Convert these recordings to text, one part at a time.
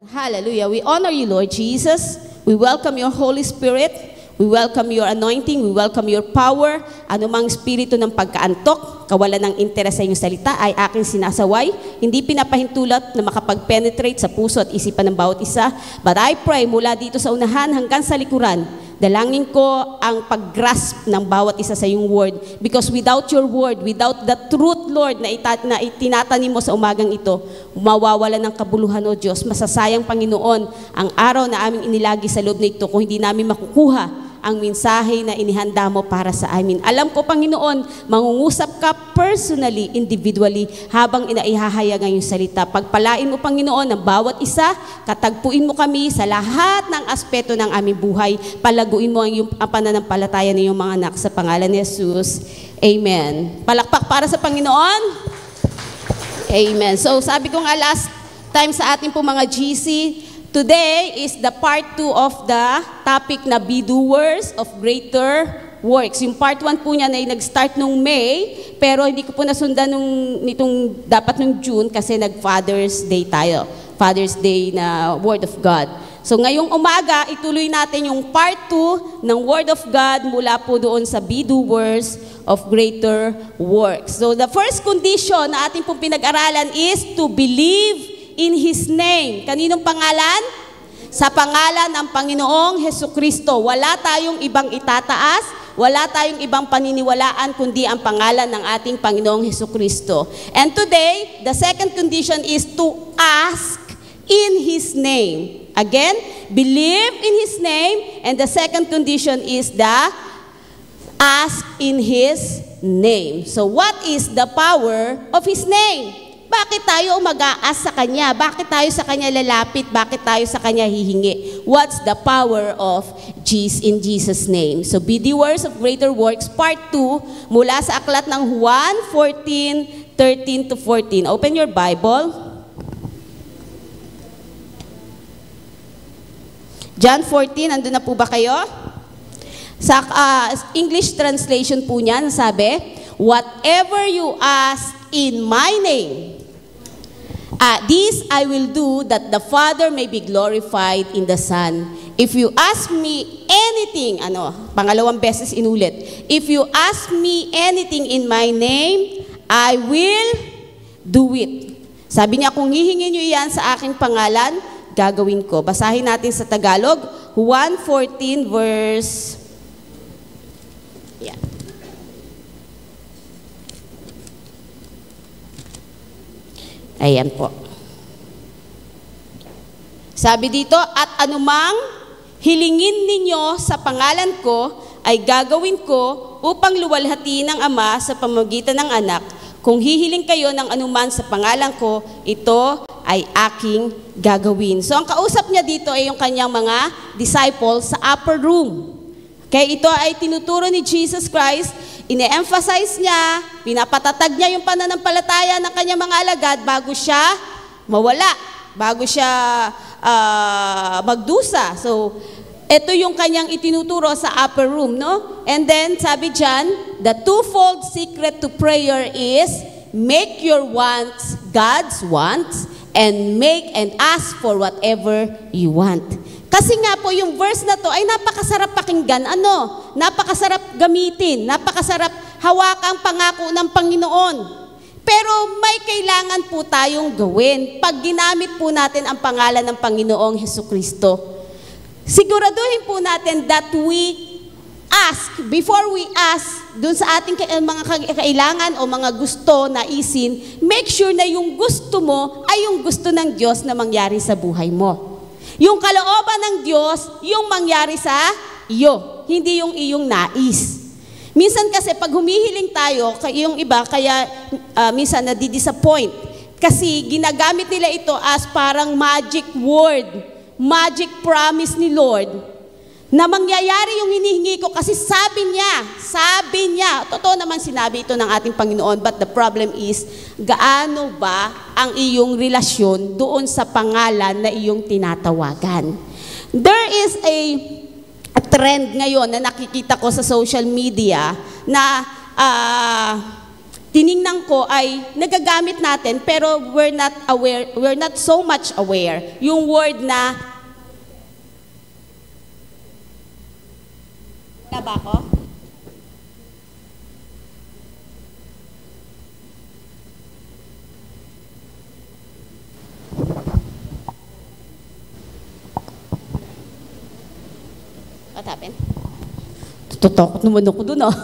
Hallelujah. We honor you, Lord Jesus. We welcome your Holy Spirit. We welcome your anointing. We welcome your power. Anumang espiritu ng pagkaantok, kawalan ng interes sa inyong salita ay aking sinasaway. Hindi pinapahintulot na makapag-penetrate sa puso at isipan ng bawat isa. But I pray mula dito sa unahan hanggang sa likuran, dalangin ko ang pag-grasp ng bawat isa sa iyong word. Because without your word, without the truth, Lord, na itinatanim mo sa umagang ito, mawawala ng kabuluhan, O Diyos. Masasayang, Panginoon, ang araw na aming inilagi sa loob na ito kung hindi namin makukuha ang mensahe na inihanda mo para sa amin. Alam ko, Panginoon, mangungusap ka personally, individually, habang inaihahayag ang iyong salita. Pagpalain mo, Panginoon, ang bawat isa, katagpuin mo kami sa lahat ng aspeto ng aming buhay. Palaguin mo ang pananampalataya ng iyong mga anak sa pangalan ni Jesus. Amen. Palakpak para sa Panginoon. Amen. So, sabi ko nga last time sa ating po mga GC, today is the part 2 of the topic na be doers of greater works. Yung part 1 po niya na nag-start nung May, pero hindi ko po nasundan dapat nung June kasi nag-Father's Day tayo. Father's Day na Word of God. So ngayong umaga, ituloy natin yung part 2 ng Word of God mula po doon sa be doers of greater works. So the first condition na ating pong pinag-aralan is to believe in His name. Kaninong pangalan? Sa pangalan ng Panginoong Hesukristo. Wala tayong ibang itataas, wala tayong ibang paniniwalaan, kundi ang pangalan ng ating Panginoong Hesukristo. And today, the second condition is to ask in His name. Again, believe in His name. And the second condition is the ask in His name. So what is the power of His name? Bakit tayo mag-aas sa Kanya? Bakit tayo sa Kanya lalapit? Bakit tayo sa Kanya hihingi? What's the power of Jesus in Jesus' name? So, be doers of greater works, part 2, mula sa aklat ng Juan 14:13 to 14. Open your Bible. John 14, andun na po ba kayo? Sa English translation po niyan, sabi, whatever you ask in my name, this I will do, that the Father may be glorified in the Son. If you ask me anything, pangalawang beses inulit, if you ask me anything in my name, I will do it. Sabi niya, kung hihingin niyo yan sa aking pangalan, gagawin ko. Basahin natin sa Tagalog, Juan 14 verse... Ayan po. Sabi dito, at anumang hilingin ninyo sa pangalan ko ay gagawin ko upang luwalhati ng Ama sa pamamagitan ng Anak. Kung hihiling kayo ng anuman sa pangalan ko, ito ay aking gagawin. So ang kausap niya dito ay yung kanyang mga disciples sa upper room. Kaya ito ay tinuturo ni Jesus Christ, ine-emphasize niya, pinapatatag niya yung pananampalataya ng kanyang mga alagad bago siya mawala, bago siya magdusa. So, ito yung kanyang itinuturo sa upper room, no? And then, sabi dyan, the twofold secret to prayer is, make your wants God's wants, and make and ask for whatever you want. Kasi nga po, yung verse na to ay napakasarap pakinggan. Napakasarap gamitin. Napakasarap hawakang pangako ng Panginoon. Pero may kailangan po tayong gawin pag ginamit po natin ang pangalan ng Panginoong Hesukristo. Siguraduhin po natin that we ask, before we ask, dun sa ating mga kailangan o mga gusto na isin, make sure na yung gusto mo ay yung gusto ng Diyos na mangyari sa buhay mo. Yung kalooban ng Diyos, yung mangyari sa iyo, hindi yung iyong nais. Minsan kasi pag humihiling tayo, yung iba, kaya minsan nadi-disappoint. Kasi ginagamit nila ito as parang magic word, magic promise ni Lord, na mangyayari yung hinihingi ko kasi sabi niya, totoo naman sinabi ito ng ating Panginoon, but the problem is, gaano ba ang iyong relasyon doon sa pangalan na iyong tinatawagan? There is a trend ngayon na nakikita ko sa social media na tiningnan ko ay nagagamit natin pero we're not so much aware. Yung word na, wala ba ako? What happened? Tutok naman ako dun, oh.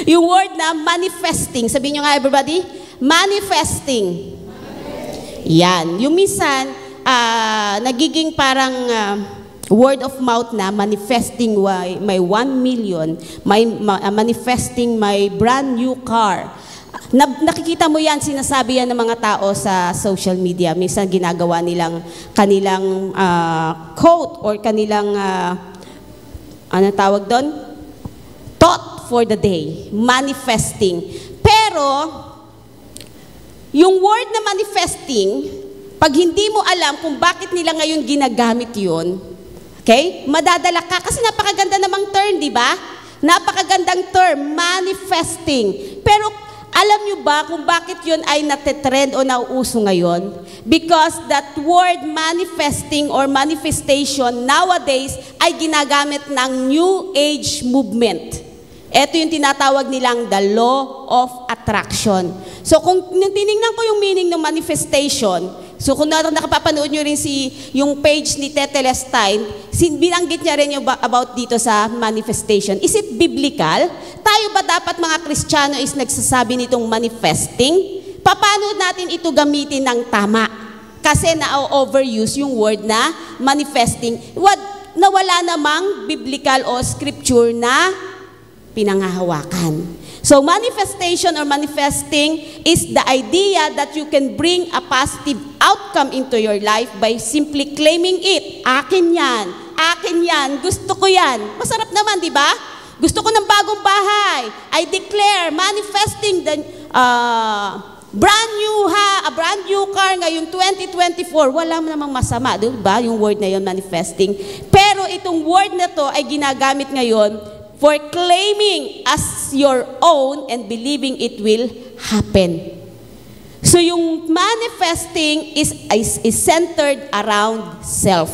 Yung word na manifesting. Sabihin nyo nga, everybody. Manifesting. Yan. Yung minsan, nagiging parang word of mouth na manifesting my 1 million, manifesting my brand new car. Nakikita mo yan, sinasabi yan ng mga tao sa social media. Minsan ginagawa nilang kanilang quote or kanilang, ano tawag doon? Thought for the day, manifesting. Pero, yung word na manifesting, pag hindi mo alam kung bakit nila ngayon ginagamit yun, okay, madadala ka. Kasi napakaganda namang term, di ba? Napakagandang term, manifesting. Pero, alam nyo ba kung bakit yun ay natitrend o nauuso ngayon? Because that word manifesting or manifestation nowadays ay ginagamit ng New Age movement. Ito yung tinatawag nilang the law of attraction. So kung tinignan ko yung meaning ng manifestation, so kung nakapapanood nyo rin yung page ni Tete Lestine, binanggit niya rin yung about dito sa manifestation. Is it biblical? Tayo ba dapat mga Kristiyano is nagsasabi nitong manifesting? Paano natin ito gamitin ng tama? Kasi na-overuse yung word na manifesting. Na wala namang biblical o scripture na pinangahawakan. So manifestation or manifesting is the idea that you can bring a positive outcome into your life by simply claiming it. Akin yan, gusto ko yan. Masarap naman, di ba? Gusto ko ng bagong bahay. I declare, manifesting the brand new car ngayong 2024. Wala namang masama, di ba? Yung word na yun, manifesting. Pero itong word na to ay ginagamit ngayon for claiming as your own and believing it will happen. So yung manifesting is centered around self.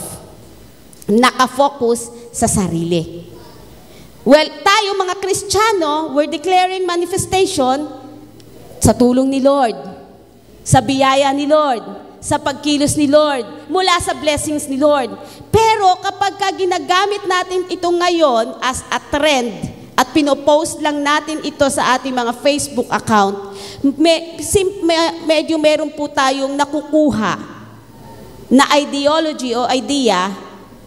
Nakafocus sa sarili. Well, tayo mga Kristiyano, we're declaring manifestation sa tulong ni Lord, sa biyaya ni Lord, sa pagkilos ni Lord, mula sa blessings ni Lord. Pero kapag ginagamit natin ito ngayon as a trend at pinopost lang natin ito sa ating mga Facebook account, medyo meron po tayong nakukuha na ideology o idea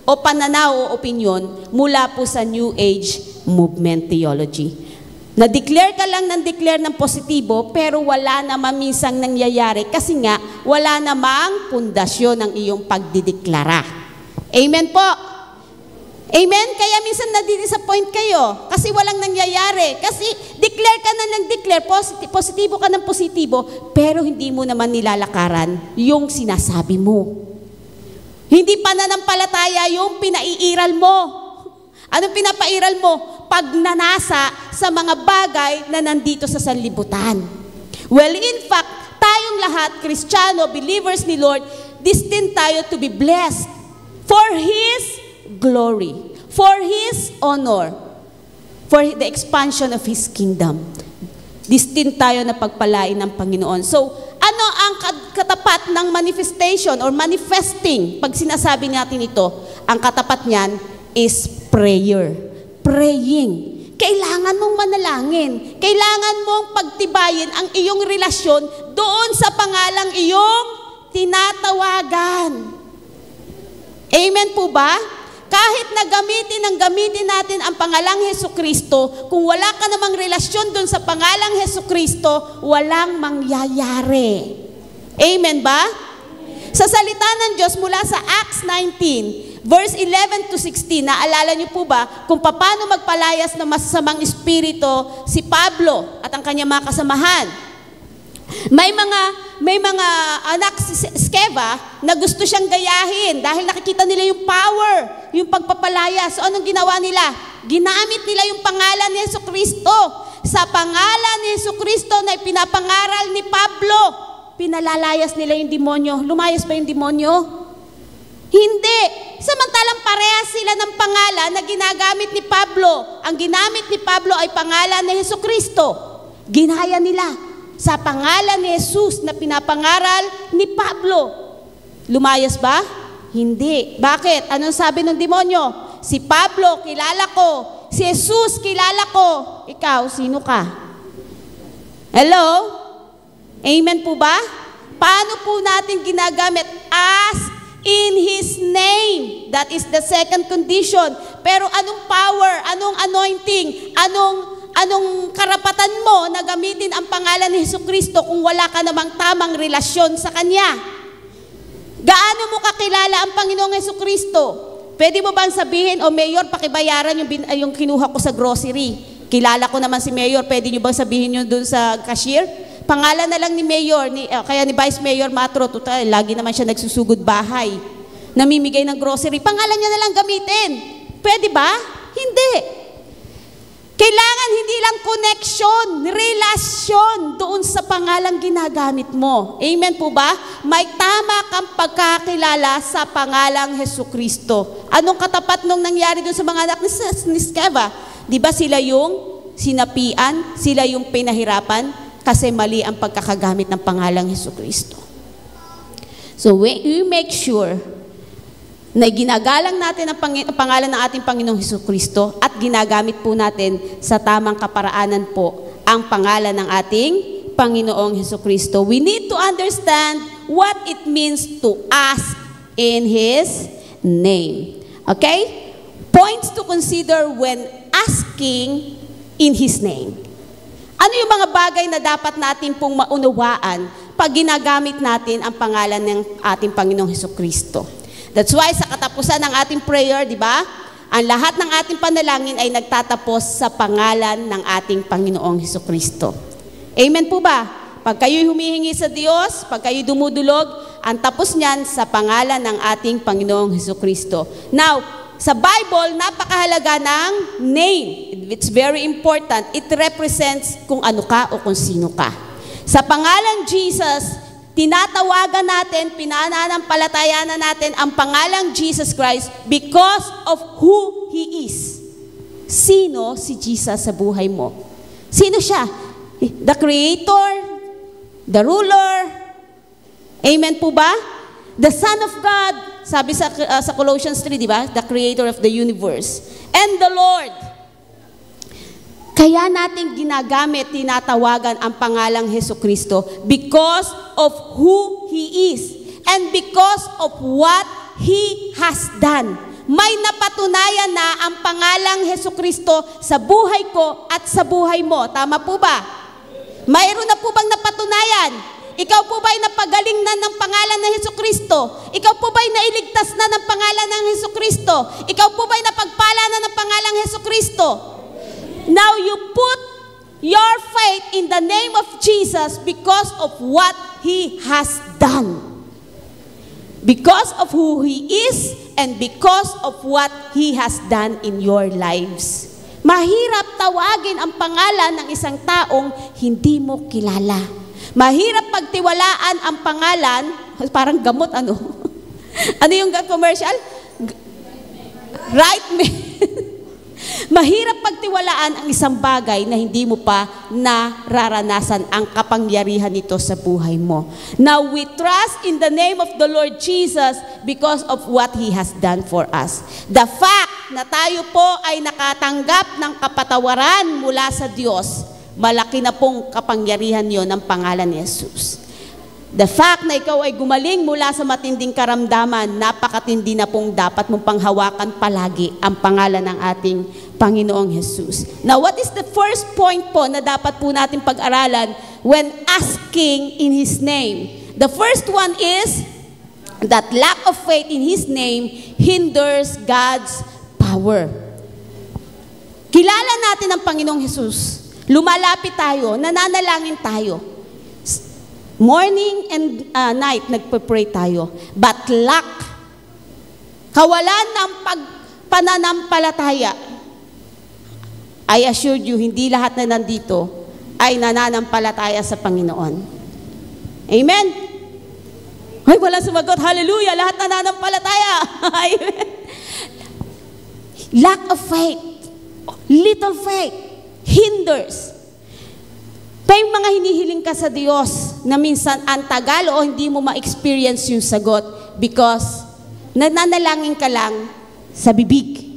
o pananaw o opinion mula po sa New Age movement theology. Na-declare ka lang ng positibo, pero wala naman minsang nangyayari kasi nga wala namang pundasyon ng iyong pagdideklara. Amen po? Amen? Kaya minsan nadidisappoint kayo kasi walang nangyayari. Kasi declare ka na ng declare, positibo ka ng positibo, pero hindi mo naman nilalakaran yung sinasabi mo. Hindi pananampalataya yung pinaiiral mo. Anong pinapairal mo? Pagnanasa sa mga bagay na nandito sa sanlibutan. Well, in fact, tayong lahat, Kristiyano, believers ni Lord, destined tayo to be blessed for His glory, for His honor, for the expansion of His kingdom. Destined tayo na pagpalain ng Panginoon. So, ano ang katapat ng manifestation or manifesting? Pag sinasabi natin ito, ang katapat niyan is prayer. Praying. Kailangan mong manalangin. Kailangan mong pagtibayin ang iyong relasyon doon sa pangalang iyong tinatawagan. Amen po ba? Kahit na gamitin natin ang pangalang Hesukristo, kung wala ka namang relasyon doon sa pangalang Hesukristo, walang mangyayari. Amen ba? Sa salita ng Diyos mula sa Acts 19, verse 11 to 16, naalala niyo po ba kung paano magpalayas ng masasamang espiritu si Pablo at ang kanyang mga kasamahan? May mga anak si Skeva na gusto siyang gayahin dahil nakikita nila yung power, yung pagpapalaya. So anong ginawa nila? Ginamit nila yung pangalan ni Jesucristo. sa pangalan ni Jesucristo na pinapangaral ni Pablo, pinalalayas nila yung demonyo. Lumayas ba yung demonyo? Hindi. Samantalang parehas sila ng pangalan na ginagamit ni Pablo. Ang ginamit ni Pablo ay pangalan ni Jesucristo. Ginaya nila sa pangalan ni Jesus na pinapangaral ni Pablo. Lumayas ba? Hindi. Bakit? Anong sabi ng demonyo? Si Pablo, kilala ko. Si Jesus, kilala ko. Ikaw, sino ka? Hello? Amen po ba? Paano po natin ginagamit? Ask in His name. That is the second condition. Pero anong power, anong anointing, anong karapatan mo na gamitin ang pangalan ni Jesucristo kung wala ka namang tamang relasyon sa Kanya? Gaano mo kakilala ang Panginoong Jesucristo? Pwede mo bang sabihin, Mayor, pakibayaran yung kinuha ko sa grocery. Kilala ko naman si Mayor, pwede nyo bang sabihin yun dun sa cashier? Pangalan na lang ni Mayor, kaya ni Vice Mayor Matro, total, lagi naman siya nagsusugod bahay. Namimigay ng grocery, pangalan niya na lang gamitin. Pwede ba? Hindi. Kailangan hindi lang connection, relasyon doon sa pangalang ginagamit mo. Amen po ba? May tama kang pagkakilala sa pangalang Jesucristo. Anong katapat nung nangyari doon sa mga anak ni Skeva? Di ba sila yung sinapian, sila yung pinahirapan kasi mali ang pagkakagamit ng pangalang Jesucristo. So we make sure na ginagalang natin ang pangalan ng ating Panginoong Jesucristo at ginagamit po natin sa tamang kaparaanan po ang pangalan ng ating Panginoong Jesucristo. We need to understand what it means to ask in His name. Okay? Points to consider when asking in His name. Ano yung mga bagay na dapat natin pong maunawaan pag ginagamit natin ang pangalan ng ating Panginoong Jesucristo? That's why sa katapusan ng ating prayer, di ba? Ang lahat ng ating panalangin ay nagtatapos sa pangalan ng ating Panginoong Jesucristo. Amen po ba? Pag kayo'y humihingi sa Diyos, pag kayo'y dumudulog, ang tapos niyan sa pangalan ng ating Panginoong Jesucristo. Now, sa Bible, napakahalaga ng name. It's very important. It represents kung ano ka o kung sino ka. Sa pangalang Jesus, tinatawagan natin, pinananampalatayanan natin ang pangalang Jesus Christ because of who He is. Sino si Jesus sa buhay mo? Sino siya? The Creator, the Ruler, amen po ba? The Son of God, sabi sa Colossians 3, di ba? The Creator of the universe. And the Lord. Kaya natin ginagamit, tinatawagan ang pangalang Jesucristo because of who He is and because of what He has done. May napatunayan na ang pangalang Jesucristo sa buhay ko at sa buhay mo. Tama po ba? Mayroon na po bang napatunayan? Ikaw po ba'y napagaling na ng pangalan ng Jesucristo? Ikaw po ba'y nailigtas na ng pangalan ng Jesucristo? Ikaw po ba'y napagpala na ng pangalang Jesucristo? Now you put your faith in the name of Jesus because of what He has done. Because of who He is and because of what He has done in your lives. Mahirap tawagin ang pangalan ng isang taong hindi mo kilala. Mahirap pagtiwalaan ang pangalan, parang gamot ano? Ano yung commercial? Right man. Mahirap pagtiwalaan ang isang bagay na hindi mo pa nararanasan ang kapangyarihan nito sa buhay mo. Now, we trust in the name of the Lord Jesus because of what He has done for us. The fact na tayo po ay nakatanggap ng kapatawaran mula sa Diyos, malaki na pong kapangyarihan yon ng pangalan ni Jesus. The fact na ikaw ay gumaling mula sa matinding karamdaman, napakatindi na pong dapat mong panghawakan palagi ang pangalan ng ating Panginoong Jesus. Now, what is the first point po na dapat po natin pag-aralan when asking in His name? The first one is that lack of faith in His name hinders God's power. Kilala natin ang Panginoong Jesus. Lumalapit tayo, nananalangin tayo. Morning and night, nagpe-pray tayo. But lack, kawalan ng pananampalataya, I assure you, hindi lahat na nandito ay nananampalataya sa Panginoon. Amen? Ay, wala sumagot. Hallelujah! Lahat nananampalataya. Amen? Lack of faith, little faith, hinders. May mga hinihiling ka sa Diyos na minsan ang tagal o hindi mo ma-experience yung sagot because nananalangin ka lang sa bibig.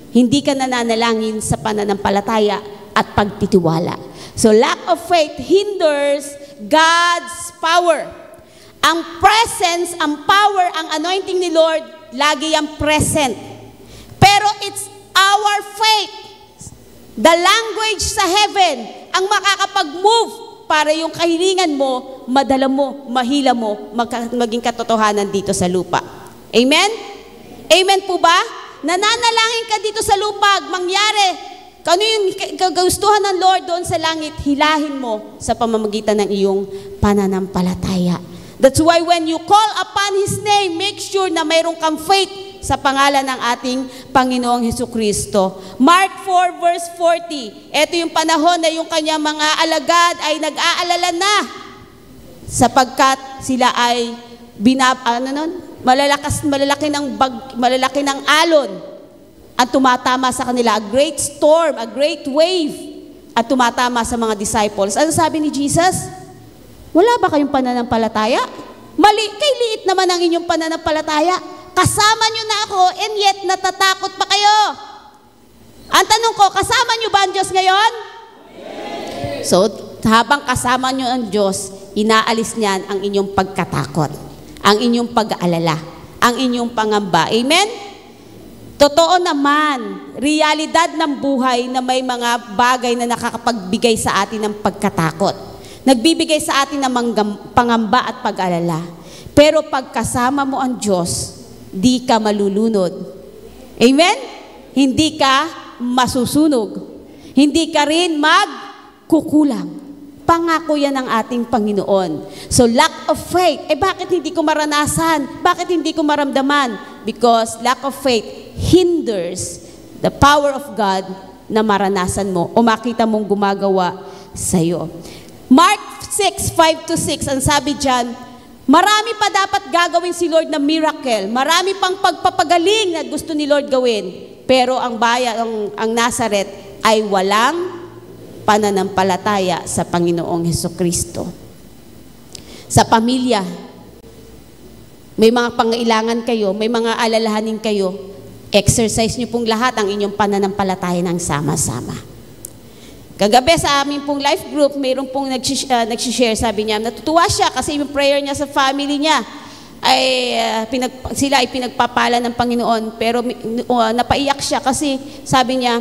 Hindi ka nananalangin sa pananampalataya at pagtitiwala. So lack of faith hinders God's power. Ang presence, ang power, ang anointing ni Lord, lagi yung present. Pero it's our faith, the language sa heaven, ang makakapag-move para yung kahilingan mo, madala mo, mahila mo, maging katotohanan dito sa lupa. Amen? Amen po ba? Nananalangin ka dito sa lupa, mangyari. Kung ano yung kagustuhan ng Lord doon sa langit, hilahin mo sa pamamagitan ng iyong pananampalataya. That's why when you call upon His name, make sure na mayroon kang faith sa pangalan ng ating Panginoong Hesukristo. Mark 4 verse 40. Ito yung panahon na yung kanyang mga alagad ay nag-aalala na sapagkat sila ay malalaki ng alon at tumatama sa kanila. A great storm, a great wave at tumatama sa mga disciples. Ano sabi ni Jesus? Wala ba kayong pananampalataya? Kay liit naman ang inyong pananampalataya. Kasama nyo na ako and yet natatakot pa kayo. Ang tanong ko, kasama nyo ba ang Diyos ngayon? Yes. So, habang kasama nyo ang Diyos, inaalis niyan ang inyong pagkatakot, ang inyong pag-aalala, ang inyong pangamba. Amen? Totoo naman, realidad ng buhay na may mga bagay na nakakapagbigay sa atin ng pagkatakot. Nagbibigay sa atin ng pangamba at pag-alala. Pero pagkasama mo ang Diyos, di ka malulunod. Amen? Hindi ka masusunog. Hindi ka rin magkukulang. Pangako yan ng ating Panginoon. So lack of faith, bakit hindi ko maranasan? Bakit hindi ko maramdaman? Because lack of faith hinders the power of God na maranasan mo o makita mong gumagawa sa'yo. Mark 6, 5-6, ang sabi dyan, marami pa dapat gagawin si Lord na miracle. Marami pang pagpapagaling na gusto ni Lord gawin. Pero ang ang Nazareth ay walang pananampalataya sa Panginoong Hesukristo. Sa pamilya, may mga pangailangan kayo, may mga alalahanin kayo, exercise niyo pong lahat ang inyong pananampalataya ng sama-sama. Kagabi sa amin pong life group, mayroon pong nagsishare, sabi niya, natutuwa siya kasi yung prayer niya sa family niya ay sila ay pinagpapala ng Panginoon. Pero napaiyak siya kasi sabi niya,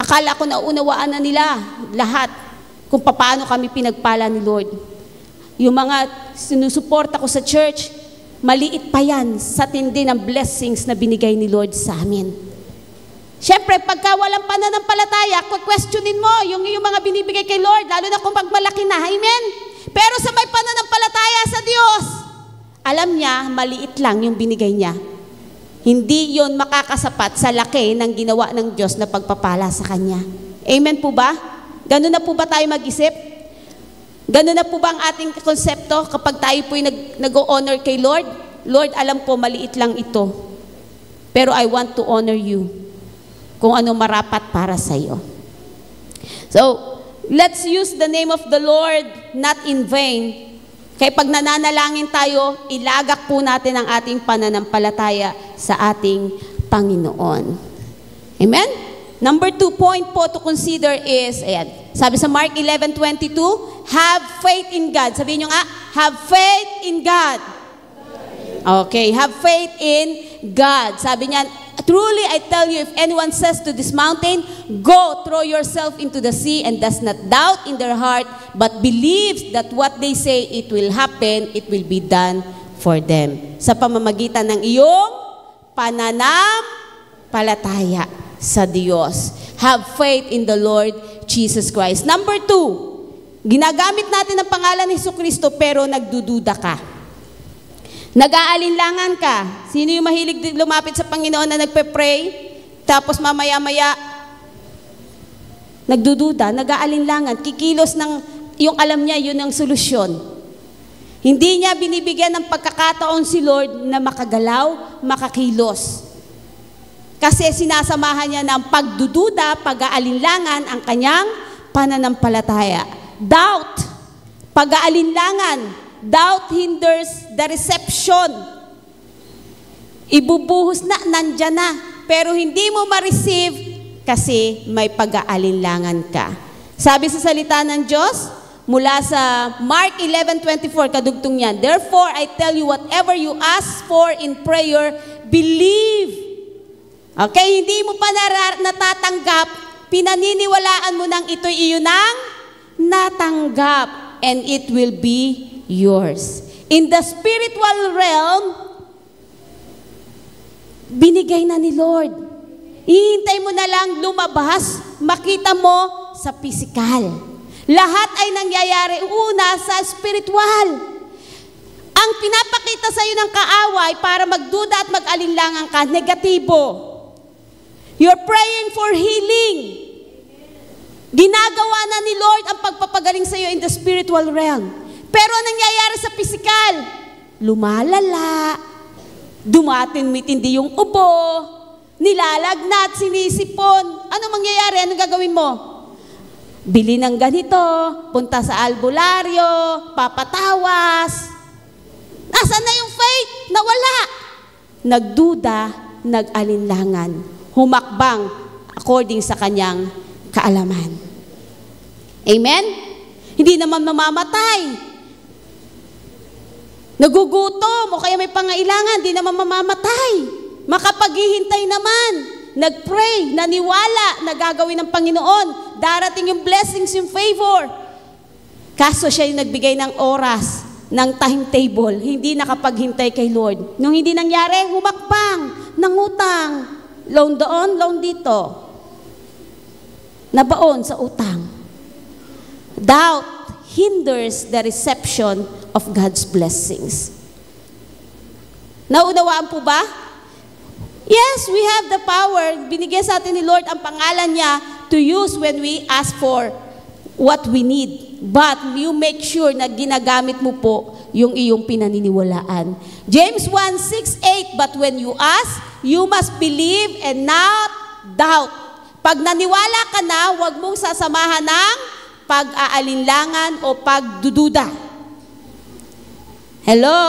akala ko naunawaan na nila lahat kung paano kami pinagpala ni Lord. Yung mga sinusuporta ko sa church, maliit pa yan sa tindi ng blessings na binigay ni Lord sa amin. Siyempre, pagka walang pananampalataya, questionin mo yung mga binibigay kay Lord, lalo na kung pagmalaki na. Amen? Pero sa may pananampalataya sa Diyos, alam niya, maliit lang yung binigay niya. Hindi yon makakasapat sa laki ng ginawa ng Diyos na pagpapala sa Kanya. Amen po ba? Ganun na po ba tayo mag-isip? Ganun na po ba ang ating konsepto kapag tayo po'y nag-o-honor kay Lord? Lord, alam ko, maliit lang ito. Pero I want to honor you kung ano marapat para sa iyo. So, let's use the name of the Lord not in vain. Kaya pag nananalangin tayo, ilagak po natin ang ating pananampalataya sa ating Panginoon. Amen? Number 2 point po to consider is, ayan, sabi sa Mark 11:22, have faith in God. Sabihin nyo nga, have faith in God. Okay, have faith in God. Sabi niya, truly I tell you, if anyone says to this mountain, go, throw yourself into the sea, and does not doubt in their heart, but believes that what they say, it will happen, it will be done for them. Sa pamamagitan ng iyong pananampalataya sa Diyos. Have faith in the Lord Jesus Christ. Number 2, ginagamit natin ang pangalan ni Hesukristo pero nagdududa ka. Nag-aalinlangan ka. Sino yung mahilig lumapit sa Panginoon na nagpe-pray? Tapos mamaya-maya, nagdududa, nag-aalinlangan, kikilos ng, yung alam niya, yun ang solusyon. Hindi niya binibigyan ng pagkakataon si Lord na makagalaw, makakilos. Kasi sinasamahan niya ng pagdududa, pag-aalinlangan ang kanyang pananampalataya. Doubt, pag-aalinlangan, doubt hinders the reception. Ibubuhos na, nandyan na. Pero hindi mo ma-receive kasi may pag-aalinlangan ka. Sabi sa salita ng Diyos, mula sa Mark 11:24, kadugtong yan, therefore, I tell you, whatever you ask for in prayer, believe. Okay, hindi mo pa natatanggap, pinaniniwalaan mo nang ito'y iyon ang natanggap, and it will be yours. In the spiritual realm, binigay na ni Lord. Ihintay mo na lang lumabas, makita mo sa physical. Lahat ay nangyayari una sa spiritual. Ang pinapakita sa iyo ng kaaway para magduda at mag-alinlangan ka, negatibo. You're praying for healing. Ginagawa na ni Lord ang pagpapagaling sa iyo in the spiritual realm. Pero ang nangyayari sa physical, lumalala, dumatin-mitindi yung ubo, nilalagnat, sinisipon. Ano mangyayari? Anong gagawin mo? Bili ng ganito, punta sa albularyo, papatawas. Nasaan na yung faith? Nawala. Nagduda, nag-alinlangan. Humakbang according sa kanyang kaalaman. Amen? Hindi naman mamamatay. Nagugutom o kaya may pangailangan, hindi naman mamamatay. Makapaghihintay naman. Nag-pray, naniwala na gagawin ng Panginoon. Darating yung blessings, yung favor. Kaso siya yung nagbigay ng oras, ng timetable, hindi nakapaghintay kay Lord. Nung hindi nangyari, humakbang, nangutang. Loan doon, loan dito. Nabaon sa utang. Doubt hinders the reception of God's blessings. Naunawaan po ba? Yes, we have the power. Binigyan sa atin ni Lord ang pangalan niya to use when we ask for what we need. But you make sure na ginagamit mo po yung iyong pinaniniwalaan. James 1:6-8, but when you ask, you must believe and not doubt. Pag naniwala ka na, huwag mong sasamahan ng pag-aalinlangan o pagdududa. Hello?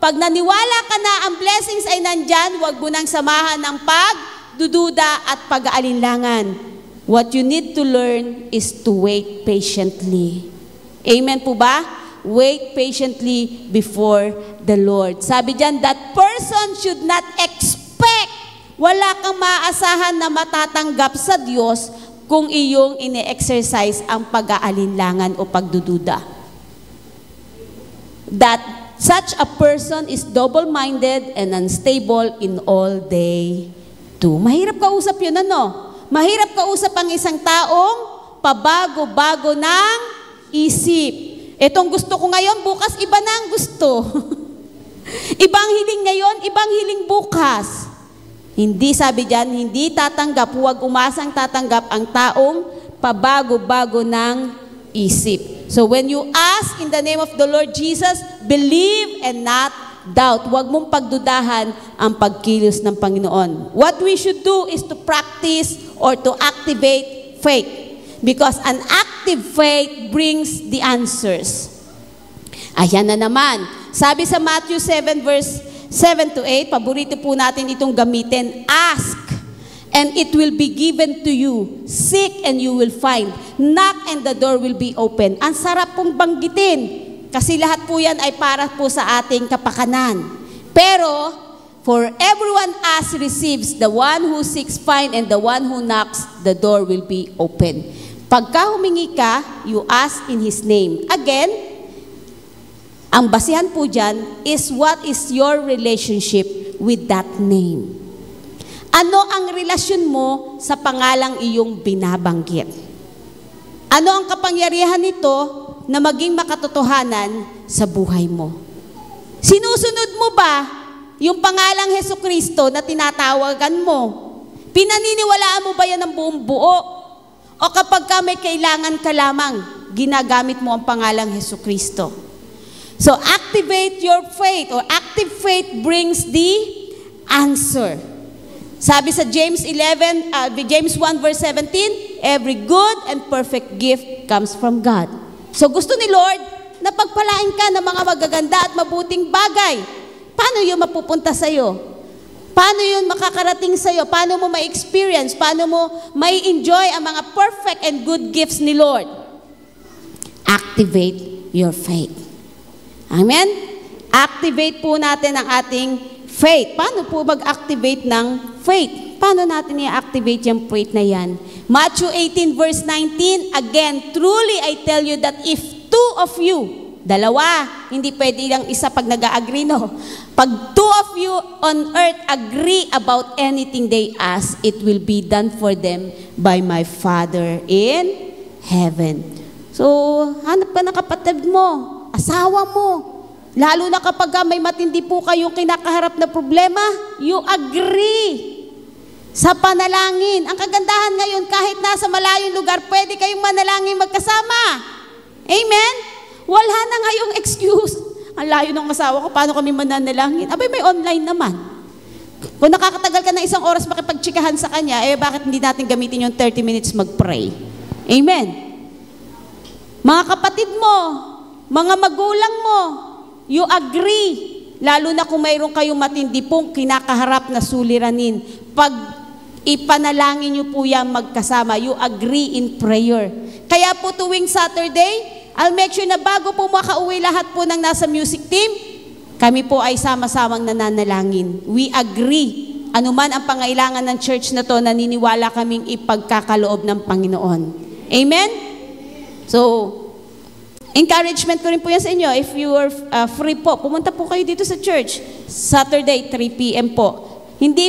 Pag naniwala ka na ang blessings ay nandyan, huwag mo nang samahan ng pagdududa at pag-aalinlangan. What you need to learn is to wait patiently. Amen po ba? Wait patiently before the Lord. Sabi dyan, that person should not expect. Wala kang maaasahan na matatanggap sa Diyos kung iyong ine-exercise ang pag-aalinlangan o pagdududa. That such a person is double-minded and unstable in all they do. Mahirap kausap yun, ano? Mahirap kausap ang isang taong pabago-bago ng isip. Itong gusto ko ngayon, bukas iba na ang gusto. Ibang hiling ngayon, ibang hiling bukas. Hindi, sabi dyan, hindi tatanggap, huwag umasang tatanggap ang taong pabago-bago ng isip. So when you ask in the name of the Lord Jesus, believe and not doubt. Huwag mong pagdudahan ang pagkilos ng Panginoon. What we should do is to practice or to activate faith. Because an active faith brings the answers. Ayan na naman. Sabi sa Matthew 7 verse 7-8, paborito po natin itong gamitin, ask and it will be given to you. Seek and you will find. Knock and the door will be open. Ang sarap pong banggitin. Kasi lahat po yan ay para po sa ating kapakanan. Pero, for everyone asks receives, the one who seeks finds, and the one who knocks, the door will be open. Pagka humingi ka, you ask in His name. Again, ang basihan po dyan is what is your relationship with that name. Ano ang relasyon mo sa pangalang iyong binabanggit? Ano ang kapangyarihan nito na maging makatotohanan sa buhay mo? Sinusunod mo ba yung pangalang Hesukristo na tinatawagan mo? Pinaniniwalaan mo ba yan ng buong buo? O kapag ka may kailangan ka lamang, ginagamit mo ang pangalang Jesucristo? So, activate your faith, or active faith brings the answer. Sabi sa James 1 verse 17, every good and perfect gift comes from God. So, gusto ni Lord na pagpalain ka ng mga magaganda at mabuting bagay. Paano yun mapupunta sa'yo? Paano yun makakarating sa'yo? Paano mo ma-experience? Paano mo mai-enjoy ang mga perfect and good gifts ni Lord? Activate your faith. Amen? Activate po natin ang ating faith. Paano po mag-activate ng faith? Paano natin i-activate yung faith na yan? Matthew 18 verse 19, again, truly I tell you that if two of you, dalawa, hindi pwede lang isa pag nag-agree, no? Pag two of you on earth agree about anything they ask, it will be done for them by my Father in heaven. So, hanap ka na kapatid mo, asawa mo. Lalo na kapag may matindi po kayong kinakaharap na problema, you agree sa panalangin. Ang kagandahan ngayon, kahit nasa malayong lugar, pwede kayong manalangin magkasama. Amen? Wala na ngayong excuse. Ang layo ng asawa ko, paano kami mananalangin? Abay, may online naman. Kung nakakatagal ka ng isang oras makipagtsikahan sa kanya, bakit hindi natin gamitin yung 30 minutes mag-pray? Amen? Mga kapatid mo, mga magulang mo, you agree. Lalo na kung mayroon kayong matindi pong kinakaharap na suliranin. Pag ipanalangin niyo po yan magkasama, you agree in prayer. Kaya po tuwing Saturday, I'll make sure na bago po makauwi lahat po ng nasa music team, kami po ay sama-samang nananalangin. We agree. Ano man ang pangailangan ng church na to, naniniwala kaming ipagkakaloob ng Panginoon. Amen? So, encouragement ko rin po yan sa inyo. If you are free po, pumunta po kayo dito sa church. Saturday, 3 p.m. po.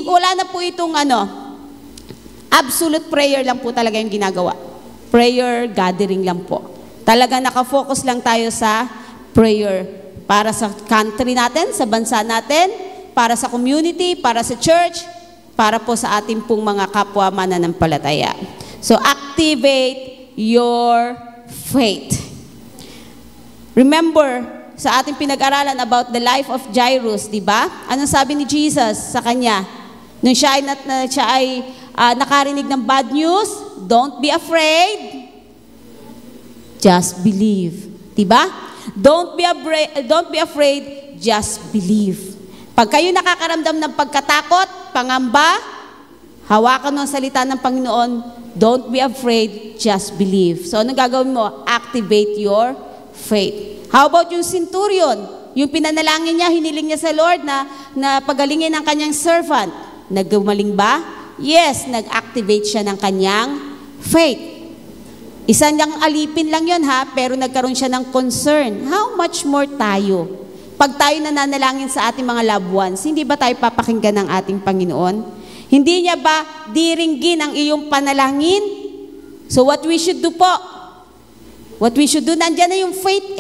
Wala na po itong absolute prayer lang po talaga yung ginagawa. Prayer gathering lang po. Talagang nakafocus lang tayo sa prayer. Para sa country natin, sa bansa natin, para sa community, para sa church, para po sa ating pong mga kapwa mananampalataya. So, activate your faith. Remember, sa ating pinag-aralan about the life of Jairus, di ba? Anong sabi ni Jesus sa kanya? Nung siya ay nakarinig ng bad news, don't be afraid, just believe. Di ba? Don't be afraid, just believe. Pag kayo nakakaramdam ng pagkatakot, pangamba, hawakan mo ang salita ng Panginoon, don't be afraid, just believe. So, anong gagawin mo? Activate your faith. How about yung centurion? Yung pinanalangin niya, hiniling niya sa Lord na pagalingin ang kanyang servant. Naggumaling ba? Yes, nag-activate siya ng kanyang faith. Isa niyang alipin lang yun pero nagkaroon siya ng concern. How much more tayo? Pag tayo nananalangin sa ating mga loved ones, hindi ba tayo papakinggan ng ating Panginoon? Hindi niya ba diringgin ang iyong panalangin? So what we should do po? What we should do, nandyan na yung faith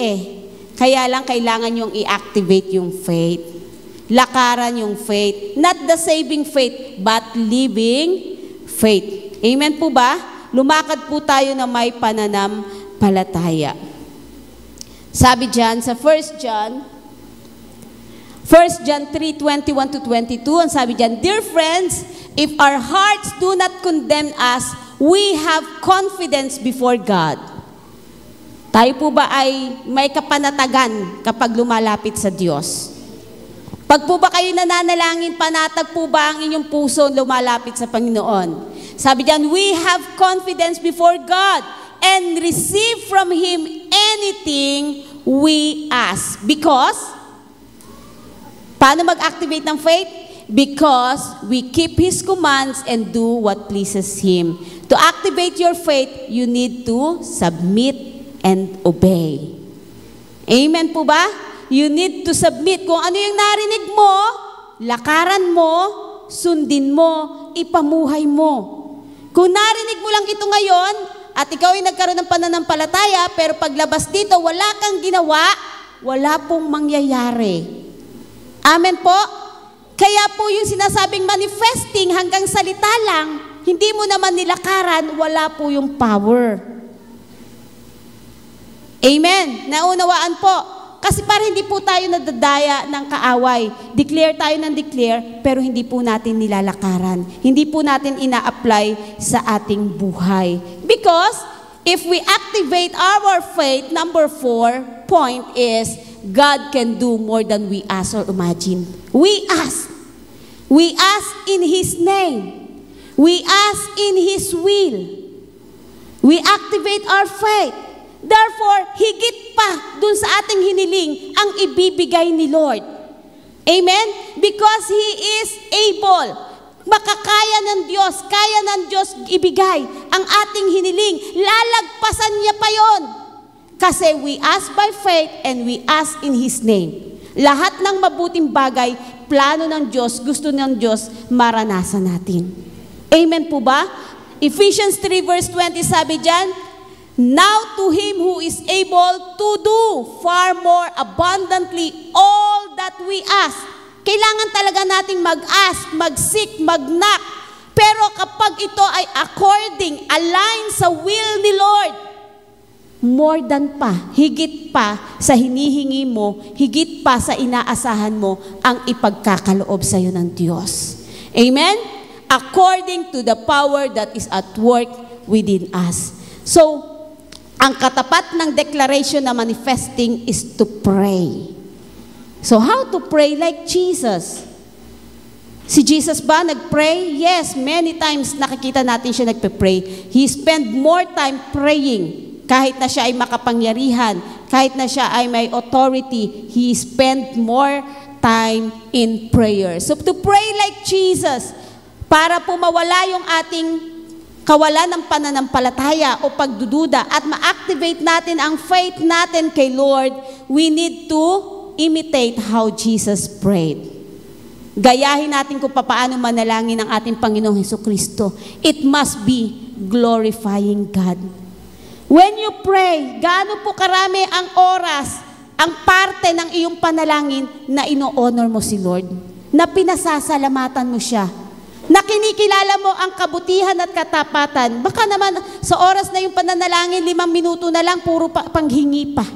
Kaya lang kailangan yung i-activate yung faith. Lakaran yung faith. Not the saving faith, but living faith. Amen po ba? Lumakad po tayo na may pananampalataya. Sabi dyan sa 1 John 3:21-22, ang sabi dyan, dear friends, if our hearts do not condemn us, we have confidence before God. Tayo po ba ay may kapanatagan kapag lumalapit sa Diyos? Pag po ba kayo nananalangin, panatag po ba ang inyong puso lumalapit sa Panginoon? Sabi diyan, we have confidence before God and receive from Him anything we ask. Because, paano mag-activate ng faith? Because we keep His commands and do what pleases Him. To activate your faith, you need to submit and obey. Amen po ba? You need to submit. Kung ano yung narinig mo, lakaran mo, sundin mo, ipamuhay mo. Kung narinig mo lang ito ngayon, at ikaw ay nagkaroon ng pananampalataya, pero paglabas dito, wala kang ginawa, wala pong mangyayari. Amen po? Kaya po yung sinasabing manifesting hanggang salita lang, hindi mo naman nilakaran, wala po yung power. Amen. Naunawaan po. Kasi para hindi po tayo nadadaya ng kaaway. Declare tayo ng declare, pero hindi po natin nilalakaran. Hindi po natin ina-apply sa ating buhay. Because if we activate our faith, number 4 point is, God can do more than we ask or imagine. We ask. We ask in His name. We ask in His will. We activate our faith. Therefore, higit pa dun sa ating hiniling ang ibibigay ni Lord. Amen? Because He is able. Makakaya ng Diyos, kaya ng Diyos ibigay ang ating hiniling. Lalagpasan niya pa yon. Kasi we ask by faith and we ask in His name. Lahat ng mabuting bagay, plano ng Diyos, gusto ng Diyos, maranasan natin. Amen po ba? Ephesians 3 verse 20 sabi dyan, now to Him who is able to do far more abundantly all that we ask. Kailangan talaga nating mag-ask, mag-seek, mag-knock. Pero kapag ito ay according, align sa will ni Lord, more than pa, higit pa sa hinihingi mo, higit pa sa inaasahan mo, ang ipagkakaloob sa iyo ng Diyos. Amen? According to the power that is at work within us. So, ang katapat ng declaration na manifesting is to pray. So, how to pray like Jesus? Si Jesus ba nag-pray? Yes, many times nakikita natin siya nagpe-pray. He spent more time praying. Kahit na siya ay makapangyarihan, kahit na siya ay may authority, He spent more time in prayer. So to pray like Jesus, para po mawala yung ating kawalan ng pananampalataya o pagdududa at ma-activate natin ang faith natin kay Lord, we need to imitate how Jesus prayed. Gayahin natin kung paano manalangin ang ating Panginoong Hesukristo. It must be glorifying God. When you pray, gaano po karami ang oras, ang parte ng iyong panalangin na ino-honor mo si Lord, na pinasasalamatan mo siya, na kinikilala mo ang kabutihan at katapatan. Baka naman sa oras na yung pananalangin, 5 minuto na lang, puro panghingi pa.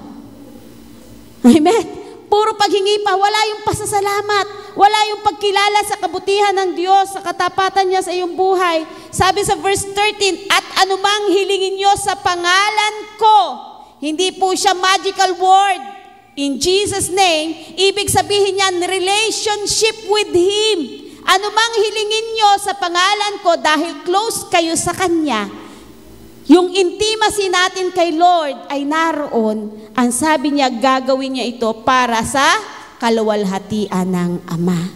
Amen? Puro paghingi pa, wala yung pasasalamat, wala yung pagkilala sa kabutihan ng Diyos, sa katapatan niya sa iyong buhay. Sabi sa verse 13, at anumang hilingin niyo sa pangalan ko, hindi po siya magical word. In Jesus' name, ibig sabihin niyan, relationship with Him. Anumang hilingin niyo sa pangalan ko dahil close kayo sa Kanya, yung intimacy natin kay Lord ay naroon, ang sabi niya, gagawin niya ito para sa kaluwalhatian ng Ama.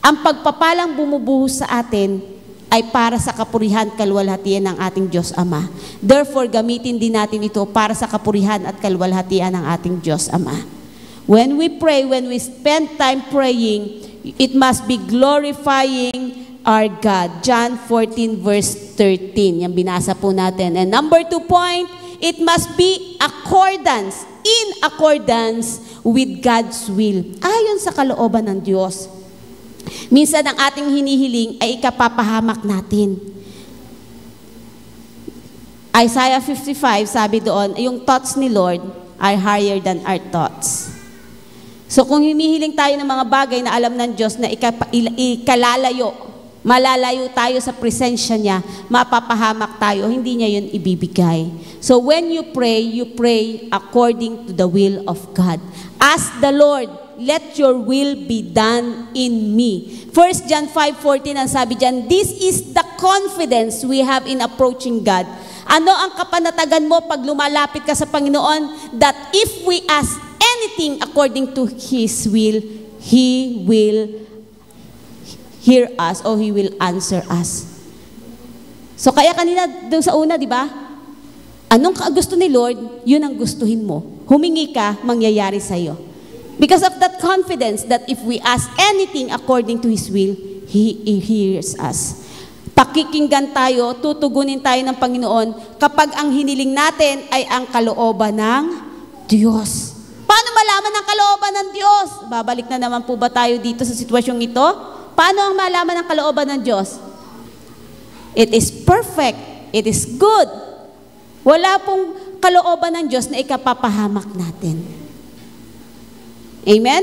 Ang pagpapalang bumubuhos sa atin ay para sa kapurihan, kaluwalhatian ng ating Diyos Ama. Therefore, gamitin din natin ito para sa kapurihan at kaluwalhatian ng ating Diyos Ama. When we pray, when we spend time praying, it must be glorifying our God. John 14 verse 13. Yan binasa po natin. And number 2 point, it must be accordance, in accordance with God's will. Ayon sa kalooban ng Diyos. Minsan ang ating hinihiling ay ikapapahamak natin. Isaiah 55, sabi doon, yung thoughts ni Lord are higher than our thoughts. So kung hinihiling tayo ng mga bagay na alam ng Diyos na ikalalayo, malalayo tayo sa presensya niya, mapapahamak tayo, hindi niya yun ibibigay. So when you pray according to the will of God. Ask the Lord, let your will be done in me. 1 John 5:14, ang sabi dyan, this is the confidence we have in approaching God. Ano ang kapanatagan mo pag lumalapit ka sa Panginoon? That if we ask anything according to His will, He will hear us or He will answer us. So kaya kanina doon sa una, di ba? Anong gusto ni Lord, yun ang gustuhin mo. Humingi ka, mangyayari sa iyo. Because of that confidence that if we ask anything according to His will, He hears us. Pakikinggan tayo, tutugunin tayo ng Panginoon kapag ang hiniling natin ay ang kalooban ng Diyos. Paano malaman ang kalooban ng Diyos? Babalik na naman po ba tayo dito sa sitwasyong ito? Paano ang malaman ng kalooban ng Diyos? It is perfect. It is good. Wala pong kalooban ng Diyos na ikapapahamak natin. Amen?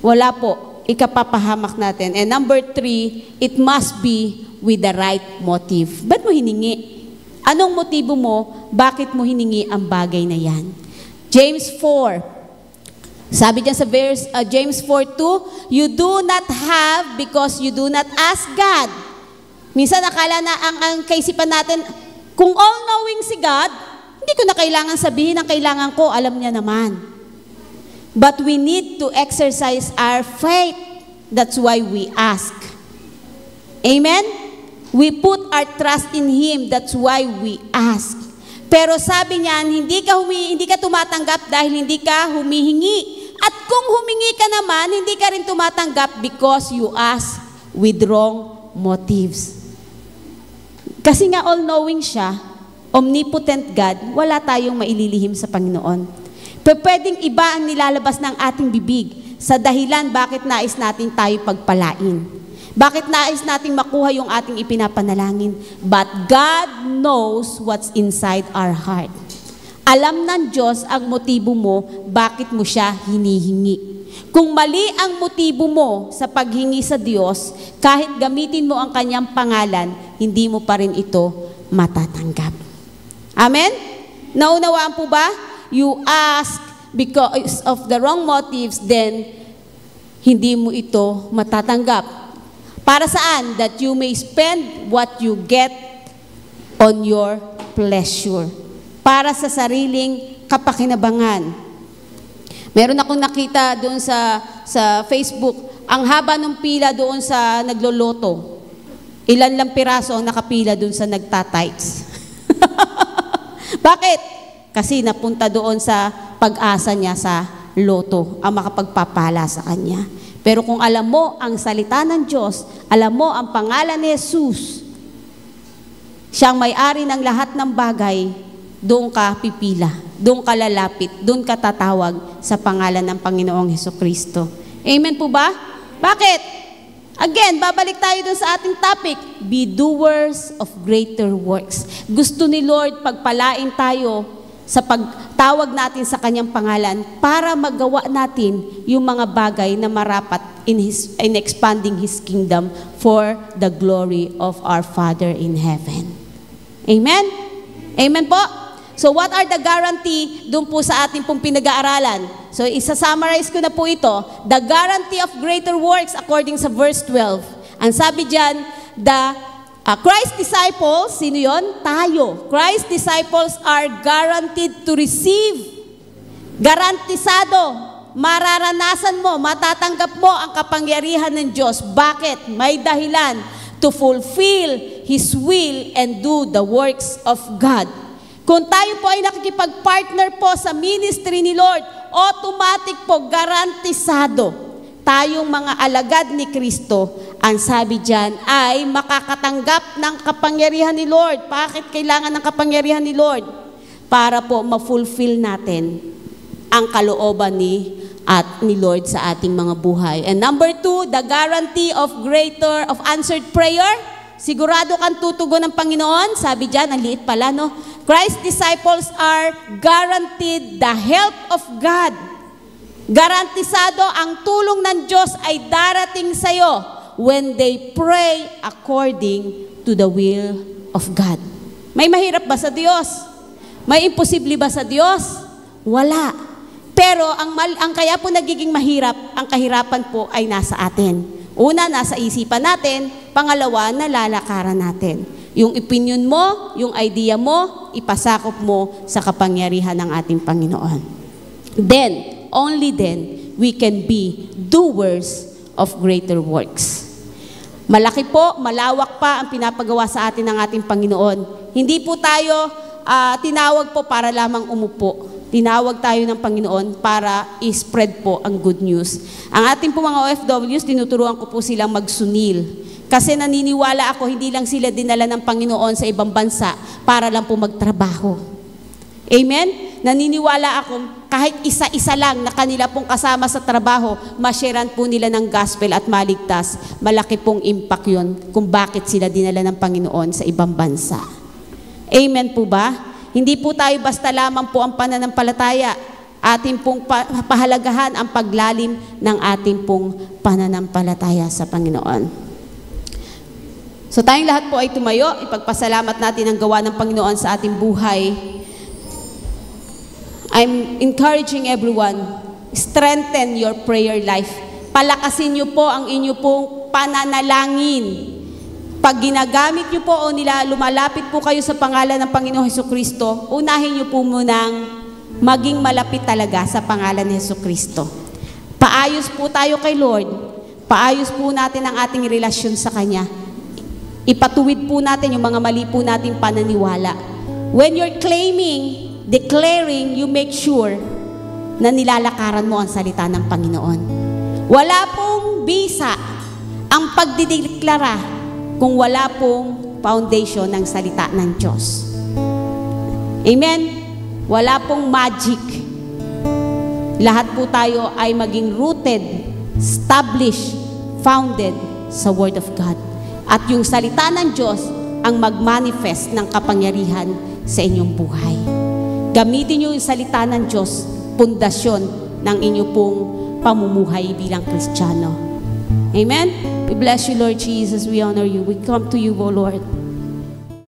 Wala po. Ikapapahamak natin. And number 3, it must be with the right motive. Ba't mo hiningi? Anong motibo mo? Bakit mo hiningi ang bagay na yan? James 4. Sabi diyan sa James 4:2, you do not have because you do not ask God. Minsan akala na ang kaisipan natin, kung all-knowing si God, hindi ko na kailangan sabihin ang kailangan ko, alam niya naman. But we need to exercise our faith. That's why we ask. Amen? We put our trust in Him. That's why we ask. Pero sabi niyan, hindi ka tumatanggap dahil hindi ka humihingi. At kung humingi ka naman, hindi ka rin tumatanggap because you ask with wrong motives. Kasi nga all-knowing siya, omnipotent God, wala tayong maililihim sa Panginoon. Pero pwedeng iba ang nilalabas ng ating bibig sa dahilan bakit nais natin tayo pagpalain. Bakit nais nating makuha yung ating ipinapanalangin? But God knows what's inside our heart. Alam ng Diyos ang motibo mo, bakit mo siya hinihingi. Kung mali ang motibo mo sa paghingi sa Diyos, kahit gamitin mo ang kanyang pangalan, hindi mo pa rin ito matatanggap. Amen? Naunawaan po ba? You ask because of the wrong motives, then hindi mo ito matatanggap. Para saan? That you may spend what you get on your pleasure. Para sa sariling kapakinabangan. Meron akong nakita doon sa Facebook, ang haba ng pila doon sa nagloloto. Ilan lang piraso ang nakapila doon sa nagtatights. Bakit? Kasi napunta doon sa pag-asa niya sa loto, ang makapagpapala sa kanya. Pero kung alam mo ang salita ng Diyos, alam mo ang pangalan ni Jesus, siyang may-ari ng lahat ng bagay, doon ka pipila, doon ka lalapit, doon ka tatawag sa pangalan ng Panginoong Hesukristo. Amen po ba? Bakit? Again, babalik tayo doon sa ating topic, be doers of greater works. Gusto ni Lord pagpalain tayo sa pagtawag natin sa kanyang pangalan para magawa natin yung mga bagay na marapat in expanding His kingdom for the glory of our Father in heaven. Amen? Amen po? So what are the guarantee doon po sa ating pong pinag-aaralan? So isa-summarize ko na po ito. The guarantee of greater works according sa verse 12. Ang sabi dyan, Christ disciples, sino yun? Tayo. Christ disciples are guaranteed to receive. Garantisado. Mararanasan mo, matatanggap mo ang kapangyarihan ng Diyos. Bakit? May dahilan to fulfill His will and do the works of God. Kung tayo po ay nakikipag-partner po sa ministry ni Lord, automatic po, garantisado. Tayong mga alagad ni Kristo, ang sabi dyan ay makakatanggap ng kapangyarihan ni Lord. Bakit kailangan ng kapangyarihan ni Lord? Para po ma-fulfill natin ang kalooban ni Lord sa ating mga buhay. And number 2, the guarantee of answered prayer. Sigurado kang tutugon ng Panginoon. Sabi dyan, ang liit pala, no? Christ's disciples are guaranteed the help of God. Garantisado ang tulong ng Diyos ay darating sa iyo when they pray according to the will of God. May mahirap ba sa Diyos? May imposible ba sa Diyos? Wala. Pero ang kaya po nagiging mahirap, ang kahirapan po ay nasa atin. Una, nasa isipan natin. Pangalawa, nalalakaran natin. Yung opinion mo, yung idea mo, ipasakop mo sa kapangyarihan ng ating Panginoon. Then, only then, we can be doers of greater works. Malaki po, malawak pa ang pinapagawa sa atin ng ating Panginoon. Hindi po tayo tinawag po para lamang umupo. Tinawag tayo ng Panginoon para i-spread po ang good news. Ang ating po mga OFWs, tinuturuan ko po silang magsunil. Kasi naniniwala ako, hindi lang sila dinala ng Panginoon sa ibang bansa para lang po magtrabaho. Amen? Naniniwala ako, kahit isa-isa lang na kanila pong kasama sa trabaho, ma-sharean po nila ng gospel at maligtas, malaki pong impact yun kung bakit sila dinala ng Panginoon sa ibang bansa. Amen po ba? Hindi po tayo basta lamang po ang pananampalataya. Ating pong pahalagahan ang paglalim ng ating pong pananampalataya sa Panginoon. So tayong lahat po ay tumayo, ipagpasalamat natin ang gawa ng Panginoon sa ating buhay. I'm encouraging everyone, strengthen your prayer life. Palakasin niyo po ang inyo pong pananalangin. Pag ginagamit niyo po o lumalapit po kayo sa pangalan ng Panginoong Hesukristo, unahin niyo po munang maging malapit talaga sa pangalan ni Hesukristo. Paayos po tayo kay Lord. Paayos po natin ang ating relasyon sa Kanya. Ipatuwid po natin yung mga mali po nating pananiwala. When you're claiming, declaring, you make sure na nilalakaran mo ang salita ng Panginoon. Wala pong bisa ang pagdideklara kung wala pong foundation ng salita ng Diyos. Amen? Wala pong magic. Lahat po tayo ay maging rooted, established, founded sa Word of God. At yung salita ng Diyos ang mag-manifest ng kapangyarihan sa inyong buhay. Gamitin niyo yung salita ng Diyos, pundasyon ng inyong pong pamumuhay bilang Kristiyano. Amen? We bless you, Lord Jesus. We honor you. We come to you, O Lord.